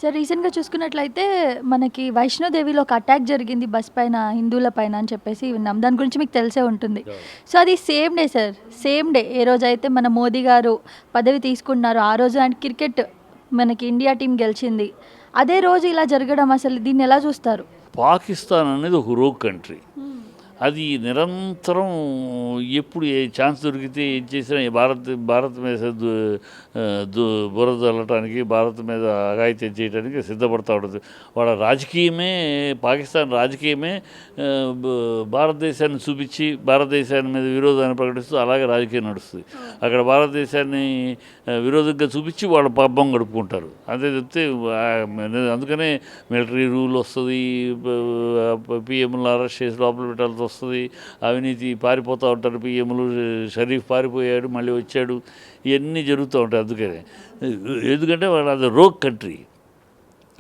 Sir రీసెంట్‌గా చూసుకున్నట్లయితే మనకి వైష్ణోదేవిలో ఒక అటాక్ జరిగింది బస్ పైన హిందువుల పైన అని చెప్పేసి విన్నాం. దాని గురించి మీకు తెలిసే ఉంటుంది. అవును. సో, అది same day sir. Same day ఏ రోజైతే మన మోదీ గారు పదవి తీసుకున్నారో ఆ రోజు అండ్ క్రికెట్ మనకి ఇండియా టీమ్ గెలిచింది. అదే రోజు ఇలా జరగడం అసలు దీన్ని ఎలా చూస్తారు? పాకిస్తాన్ అనేది ఒక రోగ్ కంట్రీ. అది నిరంతరం ఎప్పుడు ఏ ఛాన్స్ దొరికితే ఏం చేసినా ఈ భారత్ మీద బురద చల్లటానికి, భారత్ మీద అఘాయిత్యం చేయడానికి సిద్ధపడతా ఉంటుంది. వాళ్ళ రాజకీయమే, పాకిస్తాన్ రాజకీయమే భారతదేశాన్ని చూపించి భారతదేశాన్ని మీద విరోధాన్ని ప్రకటిస్తూ అలాగే రాజకీయం నడుస్తుంది. అక్కడ భారతదేశాన్ని విరోధంగా చూపించి వాళ్ళ పబ్బం గడుపుకుంటారు. అంతే చెప్తే అందుకనే మిలిటరీ రూల్ వస్తుంది, పిఎంలను అరెస్ట్ చేసి లోపల పెట్టాల్సి వస్తుంది, అవినీతి పారిపోతూ ఉంటారు. పిఎంలు షరీఫ్ పారిపోయాడు, మళ్ళీ వచ్చాడు, ఇవన్నీ జరుగుతూ ఉంటాయి. అందుకనే ఎందుకంటే వాళ్ళు అది రోగ్ కంట్రీ,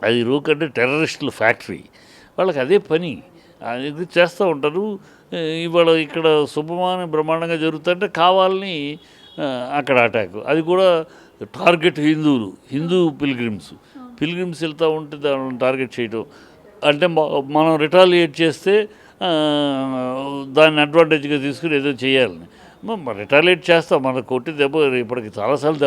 అది రోగ్ అంటే టెర్రరిస్టుల ఫ్యాక్టరీ, వాళ్ళకి అదే పని, అది చేస్తూ ఉంటారు. ఇవాళ ఇక్కడ శుభమాన బ్రహ్మాండంగా జరుగుతుంటే కావాలని అక్కడ అటాక్, అది కూడా టార్గెట్ హిందూ పిల్గ్రిమ్స్ వెళ్తూ ఉంటే దాన్ని టార్గెట్ చేయటం అంటే మనం రిటాలియేట్ చేస్తే దాన్ని అడ్వాంటేజ్గా తీసుకుని ఏదో చేయాలని రిటాలియేట్ చేస్తాం. మనకు కొట్టి ఇప్పటికి చాలాసార్లు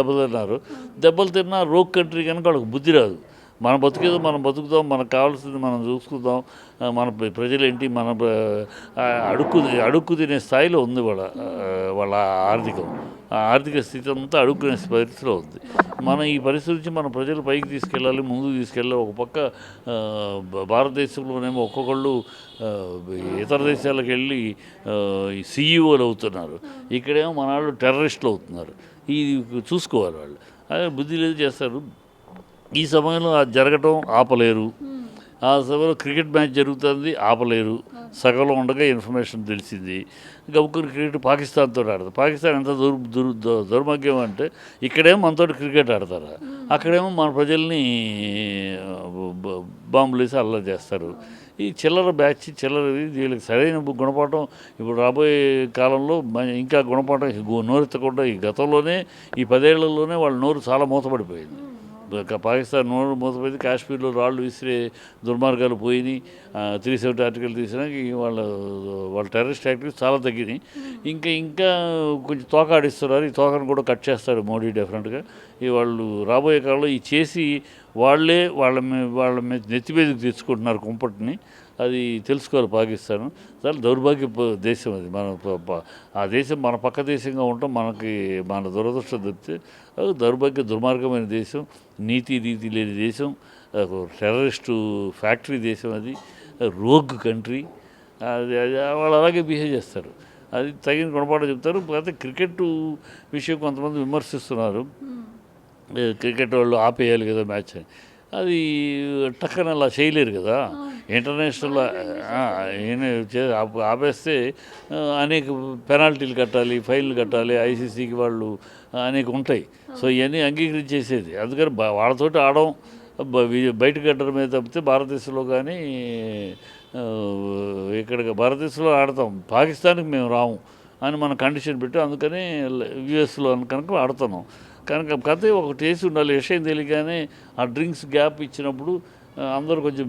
దెబ్బలు తిన్నా రోగ్ కంట్రీ కనుక వాళ్ళకి బుద్ధి రాదు. మన బతికేదో మనం బతుకుతాం, మనకు కావాల్సింది మనం చూసుకుందాం, మన ప్రజలేంటి, మన అడుక్కు తినే స్థాయిలో ఉంది వాళ్ళ ఆర్థిక స్థితి అంతా అడుక్కునే పరిస్థితిలో ఉంది. మన ఈ పరిస్థితి నుంచి మన ప్రజలు పైకి తీసుకెళ్ళాలి, ముందుకు తీసుకెళ్ళాలి. ఒక పక్క భారతదేశంలోనేమో ఒక్కొక్కళ్ళు ఇతర దేశాలకు వెళ్ళి సీఈఓలు అవుతున్నారు, ఇక్కడేమో మన వాళ్ళు టెర్రరిస్టులు అవుతున్నారు. ఇది చూసుకోవాలి వాళ్ళు. అదే బుద్ధి లేదు చేస్తారు. ఈ సమయంలో అది జరగటం ఆపలేరు. ఆ సమయంలో క్రికెట్ మ్యాచ్ జరుగుతుంది, ఆపలేరు. సగంలో ఉండగా ఇన్ఫర్మేషన్ తెలిసింది, గబుక్కుని క్రికెట్ పాకిస్తాన్తో ఆడతారు. పాకిస్తాన్ ఎంత దౌర్భాగ్యం అంటే ఇక్కడేమో మనతో క్రికెట్ ఆడతారు, అక్కడేమో మన ప్రజల్ని బాంబులు వేసి అల్లరి చేస్తారు. ఈ చిల్లర వీళ్ళకి సరైన గుణపాఠం ఇప్పుడు రాబోయే కాలంలో ఇంకా గుణపాఠం నోరెత్తకుండా, ఈ గతంలోనే ఈ 10 ఏళ్లలోనే వాళ్ళ నోరు చాలా మూతపడిపోయింది. పాకిస్తాన్ నోరు మూతపోయింది, కాశ్మీర్లో రాళ్ళు విసిరే దుర్మార్గాలు పోయినాయి, 370 ఆర్టికల్ తీసినాక వాళ్ళ టెర్రరిస్ట్ యాక్టివిటీస్ చాలా తగ్గినాయి. ఇంకా కొంచెం తోక ఆడిస్తున్నారు. ఈ తోకను కూడా కట్ చేస్తాడు మోడీ డెఫినెట్గా. వాళ్ళు రాబోయే కాలంలో ఈ చేసి వాళ్ళ మీద నెత్తి మీదకి తెచ్చుకుంటున్నారు కుంపటిని. అది తెలుసుకోవాలి పాకిస్తాన్. చాలా దౌర్భాగ్య దేశం అది. ఆ దేశం మన పక్క దేశంగా ఉంటాం, మన దురదృష్టం తప్పితే అది దుర్మార్గమైన దేశం, నీతి లేని దేశం, టెర్రరిస్టు ఫ్యాక్టరీ దేశం, అది రోగ్ కంట్రీ. అది వాళ్ళు అలాగే బిహేవ్ చేస్తారు. అది తగిన గుణపాఠం చెప్తారు. అయితే క్రికెట్ విషయం కొంతమంది విమర్శిస్తున్నారు, క్రికెట్ వాళ్ళు ఆపేయాలి కదా మ్యాచ్ అని. అది టక్కన అలా చేయలేరు కదా. ఇంటర్నేషనల్ ఆపేస్తే అనేక పెనాల్టీలు కట్టాలి, ఫైన్లు కట్టాలి, ఐసీసీకి వాళ్ళు అనేక ఉంటాయి. సో ఇవన్నీ అంగీకరించేసేది. అందుకని వాళ్ళతోటి ఆడడం బయట గడ్డల మీద తప్పితే భారతదేశంలో కానీ ఇక్కడ భారతదేశంలో ఆడతాం, పాకిస్తాన్కి మేము రాము అని మనం కండిషన్ పెట్టి అందుకని యూఎస్లో కనుక ఆడుతున్నాం. కనుక ఒకటి వేసి ఉండాలి. విషయం తెలియగానే ఆ డ్రింక్స్ గ్యాప్ ఇచ్చినప్పుడు అందరూ కొంచెం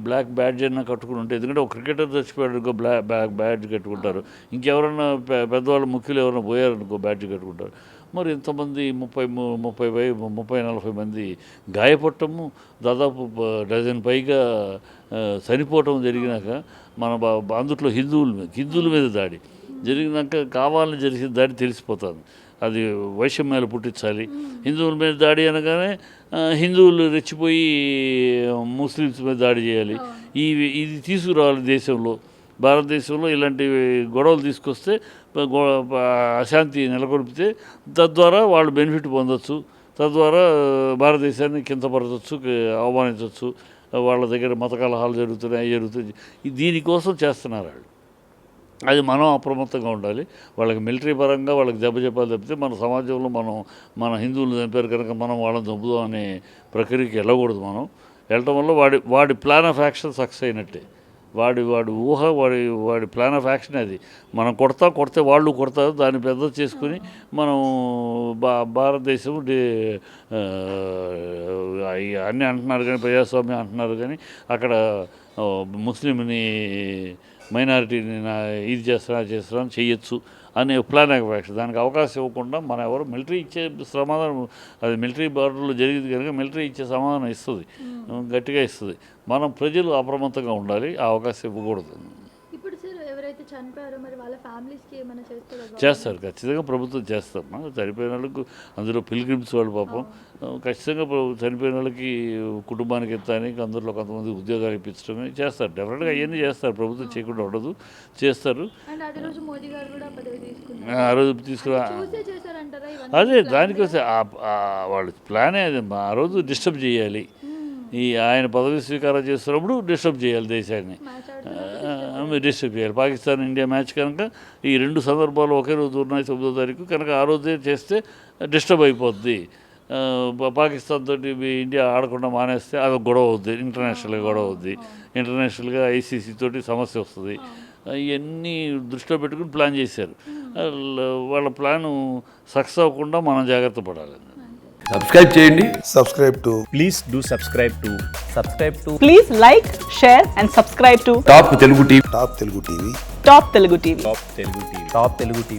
బ్లాక్ బ్యాడ్జ్ అయినా కట్టుకుని ఉంటాయి. ఎందుకంటే ఒక క్రికెటర్ చచ్చిపోయాడు, బ్లాక్ బ్యాడ్జ్ కట్టుకుంటారు. ఇంకెవరన్నా పెద్దవాళ్ళు ముఖ్యులు ఎవరైనా పోయారనుకో బ్యాడ్జ్ కట్టుకుంటారు. మరి ఇంతమంది 30-40 మంది గాయపడటము, దాదాపు డజన్ పైగా చనిపోవటం జరిగినాక మన అందుట్లో హిందువుల మీద దాడి జరిగినాక కావాలని జరిగిన దాడి తెలిసిపోతుంది. అది వైషమ్యాలు పుట్టించాలి. హిందువుల మీద దాడి అనగానే హిందువులు రెచ్చిపోయి ముస్లిమ్స్ మీద దాడి చేయాలి. ఇది తీసుకురావాలి దేశంలో. భారతదేశంలో ఇలాంటి గొడవలు తీసుకొస్తే అశాంతి నెలకొల్పితే తద్వారా వాళ్ళు బెనిఫిట్ పొందొచ్చు, తద్వారా భారతదేశాన్ని కించపరచవచ్చు, అవమానించవచ్చు. వాళ్ళ దగ్గర మత కలహాలు జరుగుతున్నాయి. దీనికోసం చేస్తున్నారు వాళ్ళు. అది మనం అప్రమత్తంగా ఉండాలి. వాళ్ళకి మిలిటరీ పరంగా వాళ్ళకి దెబ్బ చెప్పాలి తప్పితే మన సమాజంలో మన హిందువులు చంపారు కనుక మనం వాళ్ళని చంపుదాం అనే ప్రక్రియకి వెళ్ళకూడదు. మనం వెళ్ళటం వల్ల వాడి ప్లాన్ ఆఫ్ యాక్షన్ సక్సెస్ అయినట్టే. వాడి ఊహ వాడి ప్లాన్ ఆఫ్ యాక్షన్ అది. మనం కొడితే వాళ్ళు కొడతారు, దాన్ని పెద్ద చేసుకుని మనం భారతదేశం అన్నీ అంటున్నారు కానీ ప్రజాస్వామ్యం అంటున్నారు కానీ అక్కడ ముస్లింని మైనారిటీని ఇది చేస్తున్నాం చేయొచ్చు అనే ప్లాన్ ఆఫ్ యాక్షన్. దానికి అవకాశం ఇవ్వకుండా మనం ఎవరు మిలిటరీ ఇచ్చే సమాధానం, అది మిలిటరీ బార్డర్లో జరిగింది కనుక మిలిటరీ ఇచ్చే సమాధానం ఇస్తుంది, గట్టిగా ఇస్తుంది. మనం ప్రజలు అప్రమత్తంగా ఉండాలి, ఆ అవకాశం ఇవ్వకూడదు. ఇప్పుడు సార్ ఎవరైతే చనిపోయారో మరి వాళ్ళ ఫ్యామిలీస్కి ఏమైనా చేస్తారు, ఖచ్చితంగా ప్రభుత్వం చేస్తాం. చనిపోయిన వాళ్ళకు అందులో పిల్గ్రిమ్స్ వాళ్ళు పాపం ఖచ్చితంగా చనిపోయిన వాళ్ళకి కుటుంబానికి ఎత్తానికి అందులో కొంతమంది ఉద్యోగాలు ఇప్పించడం చేస్తారు. డెఫినెట్గా అవన్నీ చేస్తారు, ప్రభుత్వం చేయకుండా ఉండదు, చేస్తారు. ఆ రోజు తీసుకురా అదే దానికోసం వాళ్ళ ప్లానే అది. ఆ రోజు డిస్టర్బ్ చేయాలి, ఆయన పదవి స్వీకారం చేస్తున్నప్పుడు డిస్టర్బ్ చేయాలి, దేశాన్ని డిస్టర్బ్ చేయాలి. పాకిస్తాన్ ఇండియా మ్యాచ్ కనుక ఈ 2 సందర్భాలు ఒకే రోజు ఉన్నాయి, 9వ తారీఖు కనుక ఆ రోజే చేస్తే డిస్టర్బ్ అయిపోద్ది. పాకిస్తాన్ తోటి ఇండియా ఆడకుండా మానేస్తే అది గొడవ అవుద్ది, ఇంటర్నేషనల్గా గొడవ అవుద్ది, ఇంటర్నేషనల్గా ఐసీసీ తోటి సమస్య వస్తుంది. ఇవన్నీ దృష్టిలో పెట్టుకుని ప్లాన్ చేశారు. వాళ్ళ ప్లాను సక్సెస్ అవ్వకుండా మనం జాగ్రత్త పడాలి. సబ్స్క్రైబ్ చేయండి. Please do subscribe to Please like, share and subscribe to top Telugu TV. Top Telugu TV. Top Telugu TV.